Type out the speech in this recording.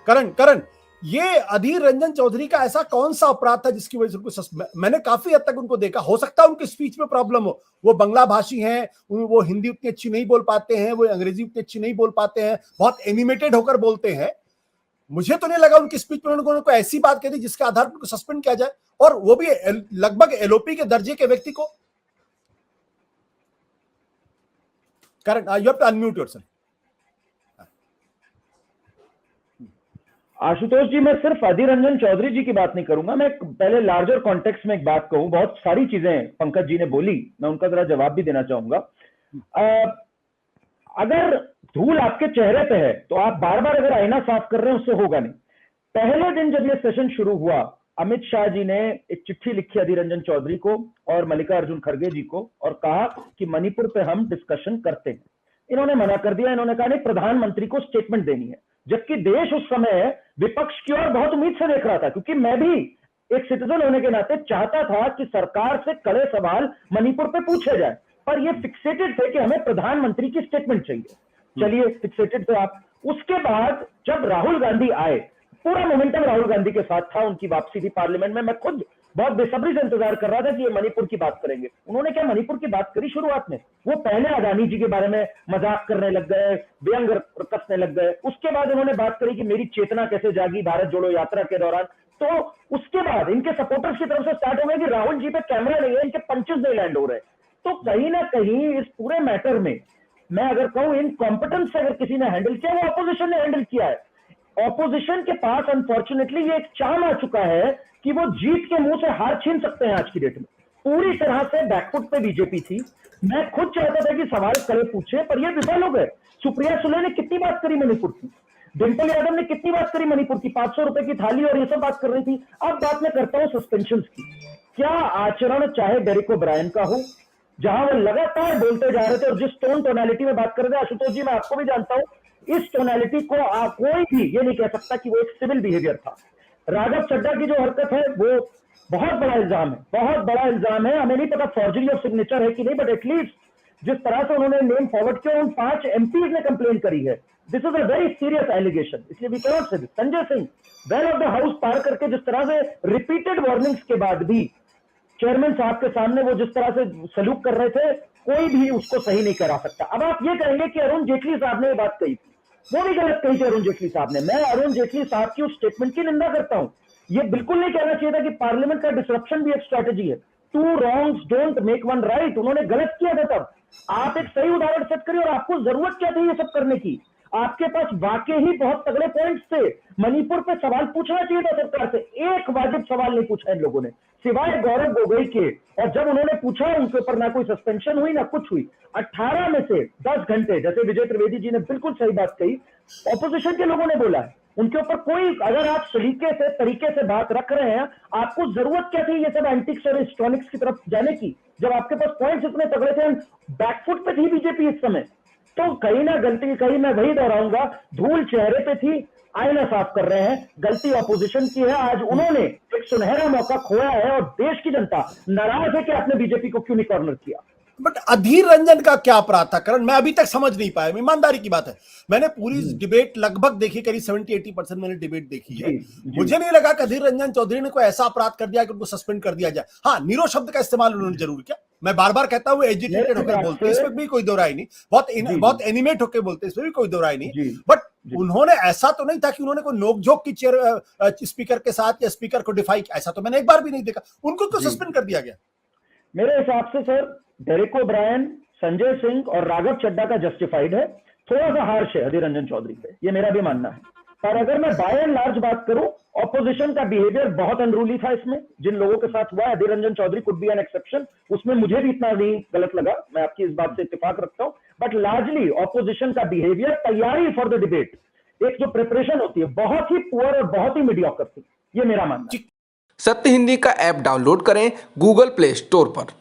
करण करण ये अधीर रंजन चौधरी का ऐसा कौन सा अपराध था जिसकी वजह से उनको मैंने काफी हद तक उनको देखा, हो सकता है उनकी स्पीच में प्रॉब्लम हो, वो बंगला भाषी हैं, वो हिंदी उतनी अच्छी नहीं बोल पाते हैं, वो अंग्रेजी उतनी अच्छी नहीं बोल पाते हैं, बहुत एनिमेटेड होकर बोलते हैं। मुझे तो नहीं लगा उनकी स्पीच में उनको ऐसी बात कही जिसके आधार पर उनको सस्पेंड किया जाए, और वो भी लगभग एलओपी के दर्जे के व्यक्ति को। Correct, you have to unmute yourself. Ashutosh ji, मैं सिर्फ अधीर रंजन चौधरी जी की बात नहीं करूंगा, मैं पहले लार्जर कॉन्टेक्स्ट में एक बात कहूं। बहुत सारी चीजें पंकज जी ने बोली, मैं उनका जरा जवाब भी देना चाहूंगा। अगर धूल आपके चेहरे पे है तो आप बार बार अगर आईना साफ कर रहे हैं, उससे होगा नहीं। पहले दिन जब ये सेशन शुरू हुआ, अमित शाह जी ने एक चिट्ठी लिखी अधीर रंजन चौधरी को और मल्लिकार्जुन खड़गे जी को और कहा कि मणिपुर पे हम डिस्कशन करते हैं। इन्होंने मना कर दिया, इन्होंने कहा नहीं, प्रधानमंत्री को स्टेटमेंट देनी है। जबकि देश उस समय विपक्ष की ओर बहुत उम्मीद से देख रहा था, क्योंकि मैं भी एक सिटीजन होने के नाते चाहता था कि सरकार से कड़े सवाल मणिपुर पे पूछे जाए, पर ये फिक्सेटेड थे कि हमें प्रधानमंत्री की स्टेटमेंट चाहिए। चलिए, फिक्सेटेड थे आप। उसके बाद जब राहुल गांधी आए, पूरा मोमेंटम राहुल गांधी के साथ था, उनकी वापसी थी पार्लियामेंट में। मैं खुद बहुत बेसब्री से इंतजार कर रहा था कि ये मणिपुर की बात करेंगे। उन्होंने क्या मणिपुर की बात करी शुरुआत में? वो पहले अडानी जी के बारे में मजाक करने लग गए, व्यंग कसने लग गए। उसके बाद उन्होंने बात करी कि मेरी चेतना कैसे जागी भारत जोड़ो यात्रा के दौरान। तो उसके बाद इनके सपोर्टर्स की तरफ से स्टार्ट हो गया कि राहुल जी पे कैमरा नहीं है, इनके पंचेस नहीं लैंड हो रहे। तो कहीं ना कहीं इस पूरे मैटर में मैं अगर कहूं, इन कॉम्पिटेंस से अगर किसी ने हैंडल किया, वो ऑपोजिशन ने हैंडल किया है। ऑपोजिशन के पास अनफॉर्चुनेटली ये एक चाम आ चुका है कि वो जीत के मुंह से हार छीन सकते हैं। आज की डेट में पूरी तरह से बैकफुट पे बीजेपी थी। मैं खुद चाहता था कि सवाल करे पूछे, पर ये विफल हो गए। सुप्रिया सुले ने कितनी बात करी मणिपुर की, डिंपल यादव ने कितनी बात करी मणिपुर की, 500 रुपए की थाली और ये सब बात कर रही थी। अब बात मैं करता हूं सस्पेंशन की। क्या आचरण चाहे डेरेक ओब्रायन का हो, जहां वो लगातार बोलते जा रहे थे और जिस टोनालिटी में बात कर रहे थे, आशुतोष जी मैं आपको भी जानता हूं, इस टोनालिटी को कोई भी ये नहीं कह सकता कि वो एक सिविल बिहेवियर था। राघव चड्ढा की जो हरकत है वो बहुत बड़ा इल्जाम है, बहुत बड़ा इल्जाम है। हमें नहीं पता फॉर्जरी ऑफ सिग्नेचर है कि नहीं, बट एटलीस्ट जिस तरह से उन्होंने नेम फॉरवर्ड किया, उन 5 एमपीज ने कंप्लेन करी है। This is a very serious allegation, इसलिए we can not say this. Sanjay Singh well of the house पार करके जिस तरह से रिपीटेड वार्निंग्स के बाद भी चेयरमैन साहब के सामने वो जिस तरह से सलूक कर रहे थे, कोई भी उसको सही नहीं करा सकता। अब आप ये कहेंगे कि अरुण जेटली साहब ने ये बात कही थी, वो भी गलत कही थी अरुण जेटली साहब ने। मैं अरुण जेटली साहब की उस स्टेटमेंट की निंदा करता हूं। ये बिल्कुल नहीं कहना चाहिए था कि पार्लियामेंट का डिसरप्शन भी एक स्ट्रैटेजी है। 2 wrongs डोंट मेक 1 right। उन्होंने गलत किया था तब। आप एक सही उदाहरण सेट करिए, और आपको जरूरत क्या थी ये सब करने की? आपके पास वाकई ही बहुत तगड़े पॉइंट्स थे। मणिपुर पे सवाल पूछना चाहिए था सरकार से। एक वाजिब सवाल नहीं पूछा इन लोगों ने, सिवाय गौरव गोगोई के। और जब उन्होंने पूछा, उनके ऊपर ना कोई सस्पेंशन हुई ना कुछ हुई। 18 में से 10 घंटे, जैसे विजय त्रिवेदी जी ने बिल्कुल सही बात कही, ऑपोजिशन के लोगों ने बोला है। उनके ऊपर कोई, अगर आप सलीके से तरीके से बात रख रहे हैं, आपको जरूरत क्या थी ये सब एंटिक्स और हिस्ट्रॉनिक्स की तरफ जाने की, जब आपके पास पॉइंट्स इतने तगड़े थे? बैकफुट पे थी बीजेपी इस समय। तो कहीं ना गलती, कहीं मैं वही दोहराऊंगा, धूल चेहरे पे थी, आईना साफ कर रहे हैं। गलती ऑपोजिशन की है। आज उन्होंने एक सुनहरा मौका खोया है और देश की जनता नाराज है कि आपने बीजेपी को क्यों नहीं कॉर्नर किया। बट अधीर रंजन का क्या अपराध था करण? मैं अभी तक समझ नहीं पाया, ईमानदारी की बात है। मैंने पूरी डिबेट लगभग देखी, करीब 70-80% मैंने डिबेट देखी है। मुझे नहीं लगा कि अधीर रंजन चौधरी ने कोई ऐसा अपराध कर दिया कि उनको सस्पेंड कर दिया जाए। हाँ, नीरो शब्द का इस्तेमाल उन्होंने जरूर किया। मैं बार बार कहता हूँ एजुकेटेड होकर बोलते हैं, इसमें भी कोई दो राय नहीं। बहुत एनिमेट होकर बोलते हैं, इसमें भी कोई दो राय नहीं। बट उन्होंने ऐसा तो नहीं था कि उन्होंने कोई नोकझोंक की चेयर स्पीकर के साथ या स्पीकर को डिफाई, ऐसा तो मैंने एक बार भी नहीं देखा। उनको क्यों सस्पेंड कर दिया गया? मेरे हिसाब से sir, Derek O'Brien, Sanjay Singh और राघव चड्ढा का जस्टिफाइड है। थोड़ा सा हार्श है अधीर रंजन चौधरी पे, ये मेरा भी मानना है। पर अगर मैं बाय एंड लार्ज बात करूं, ऑपोजिशन का बिहेवियर बहुत अनरूली था इसमें। जिन लोगों के साथ हुआ, Adhir Ranjan Chowdhury could be an exception, उसमें मुझे भी इतना नहीं गलत लगा, मैं आपकी इस बात से इत्तेफाक रखता हूं। बट लार्जली ऑपोजिशन का बिहेवियर, तैयारी फॉर द डिबेट, एक जो प्रिपरेशन होती है, बहुत ही पुअर और बहुत ही मीडियोकर थी, ये मेरा मानना है। सत्य हिंदी का ऐप डाउनलोड करें गूगल प्ले स्टोर पर।